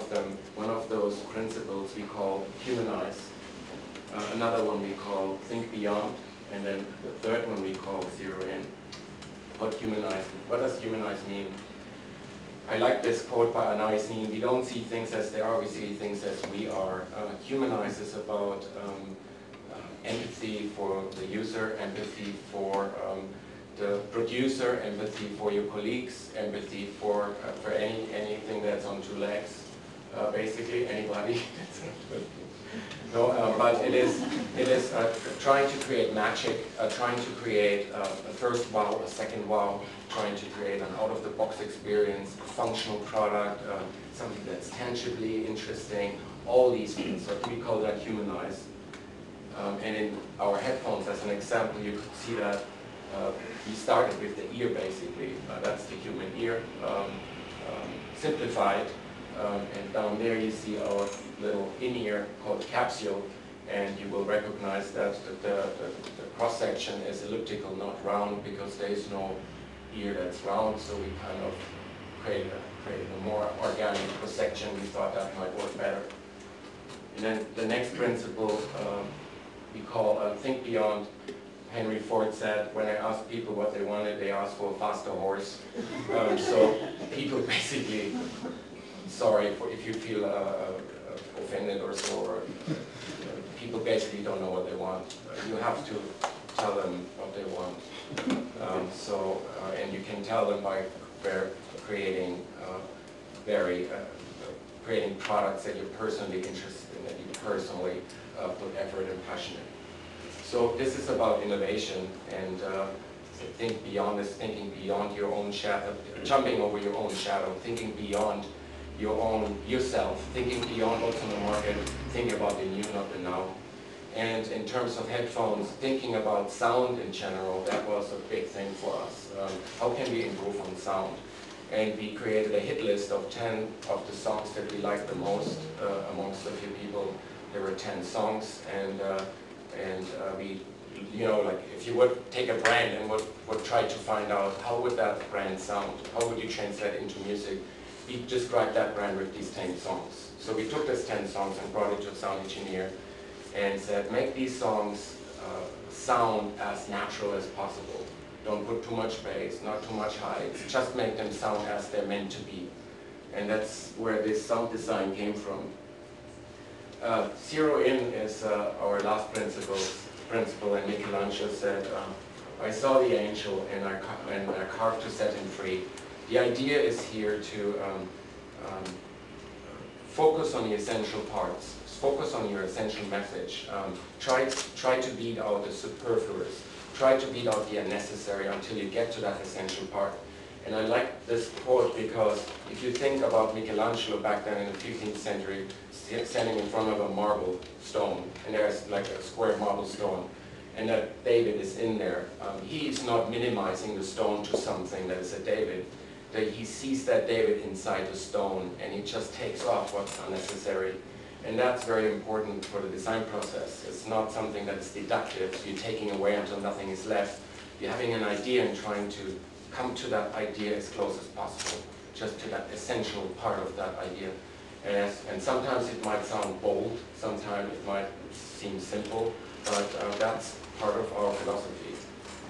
of them, one of those principles we call humanize. Another one we call think beyond, and then the third one we call zero in. What does humanize mean? I like this quote by Anais-Nin: we don't see things as they are, we see things as we are. Humanize is about empathy for the user, empathy for the producer, empathy for your colleagues, empathy for anything that's on two legs, basically anybody. No, but it is trying to create magic, trying to create a first wow, a second wow, trying to create an out-of-the-box experience, a functional product, something that's tangibly interesting, all these things. So we call that humanize. And in our headphones, as an example, you could see that we started with the ear, basically. That's the human ear, simplified. And down there you see our little in-ear called capsule, and you will recognize that the cross-section is elliptical, not round, because there is no ear that's round, so we kind of created a more organic cross-section. We thought that might work better. And then the next principle we call think beyond. Henry Ford said, when I asked people what they wanted, they asked for a faster horse. So people basically, sorry if you feel offended or so, or people basically don't know what they want. You have to tell them what they want. And you can tell them by creating creating products that you're personally interested in, that you personally put effort and passion in. So this is about innovation, and think beyond this, thinking beyond your own shadow, jumping over your own shadow, thinking beyond yourself, thinking beyond what's on the market, thinking about the new, not the now. And in terms of headphones, thinking about sound in general, that was a big thing for us. How can we improve on sound? And we created a hit list of 10 of the songs that we liked the most amongst a few people. There were 10 songs, and we, like if you would take a brand and would try to find out how would that brand sound, how would you translate into music, we described that brand with these 10 songs. So we took these 10 songs and brought it to a sound engineer and said, make these songs sound as natural as possible. Don't put too much bass, not too much heights, just make them sound as they're meant to be. And that's where this sound design came from. Zero in is our last principle, and Michelangelo said, I saw the angel and I carved to set him free. The idea is here to focus on the essential parts, focus on your essential message, try to beat out the superfluous, try to beat out the unnecessary until you get to that essential part. And I like this quote because if you think about Michelangelo back then in the 15th century, standing in front of a marble stone, and there's like a square marble stone, and that David is in there, he is not minimizing the stone to something that is a David. That he sees that David inside the stone, and he just takes off what's unnecessary. And that's very important for the design process. It's not something that is deductive, so you're taking away until nothing is left. You're having an idea and trying to come to that idea as close as possible, just to that essential part of that idea. And sometimes it might sound bold, sometimes it might seem simple, but that's part of our philosophy.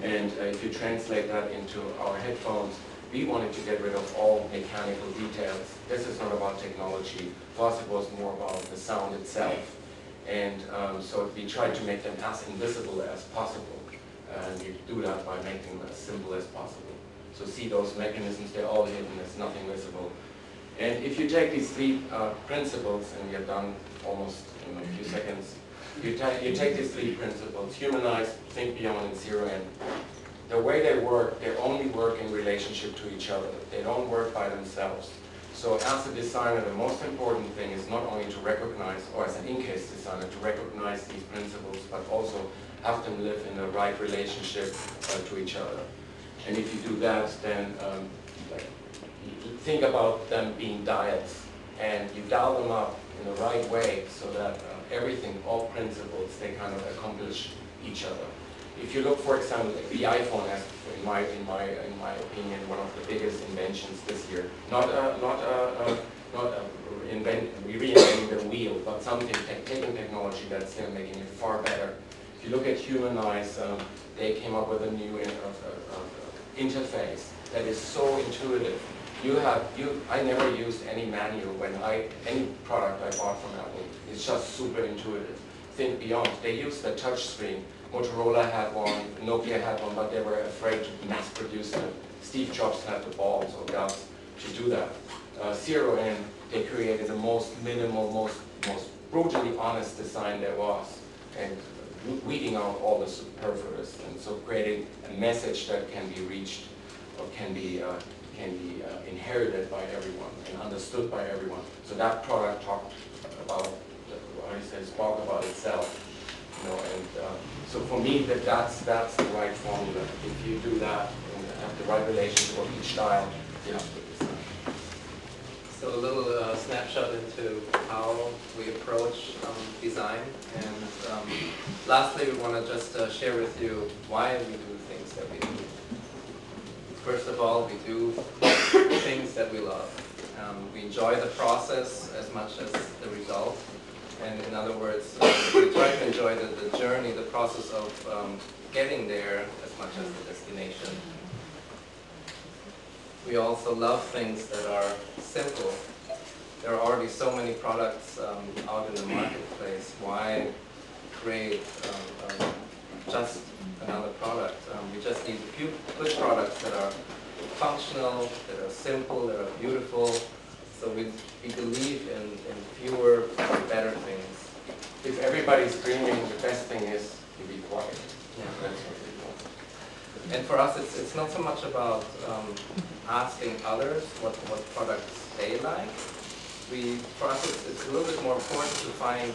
And if you translate that into our headphones, we wanted to get rid of all mechanical details. This is not about technology. For us, it was more about the sound itself. And so we tried to make them as invisible as possible. And you do that by making them as simple as possible. So see those mechanisms, they're all hidden, there's nothing visible. And if you take these three principles, and we are done almost in a few seconds, you take these three principles, humanize, think beyond, and zero in. The way they only work in relationship to each other. They don't work by themselves. So as a designer, the most important thing is not only to recognize, or as an in-case designer, to recognize these principles, but also have them live in the right relationship to each other. And if you do that, then think about them being dials, and you dial them up in the right way so that everything, all principles, they kind of accomplish each other. If you look, for example, the iPhone has, in my opinion, one of the biggest inventions this year. Not but something, taking technology that's still making it far better. If you look at Humanize, they came up with a new interface that is so intuitive. I never used any manual when any product I bought from Apple. It's just super intuitive. Think beyond. They use the touch screen. Motorola had one, Nokia had one, but they were afraid to mass produce them. Steve Jobs had the balls or guts to do that. Zero In, they created the most minimal, most brutally honest design there was, and weeding out all the superfluous, and so creating a message that can be reached or can be inherited by everyone and understood by everyone. So that product talked about, spoke about itself. And so for me, that's the right formula. If you do that and have the right relationship of each style, you have to design. So a little snapshot into how we approach design. And lastly, we want to just share with you why we do things that we do. First of all, we do things that we love. We enjoy the process as much as the result. And in other words, we try to enjoy the journey, the process of getting there as much as the destination. We also love things that are simple. There are already so many products out in the marketplace. Why create just another product? We just need a few good products that are functional, that are simple, that are beautiful. So we believe in fewer, better things. If everybody's dreaming, the best thing is to be quiet. Yeah. That's what we want. And for us, it's not so much about asking others what products they like. For us, it's a little bit more important to find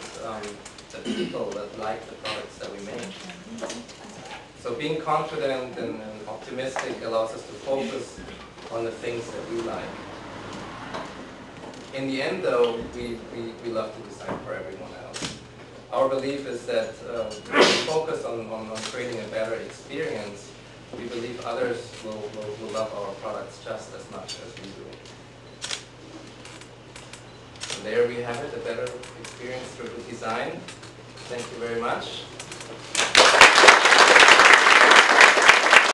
the people that like the products that we make. So being confident and optimistic allows us to focus on the things that we like. In the end, though, we love to design for everyone else. Our belief is that if we focus on creating a better experience, we believe others will love our products just as much as we do. And there we have it, a better experience through design. Thank you very much.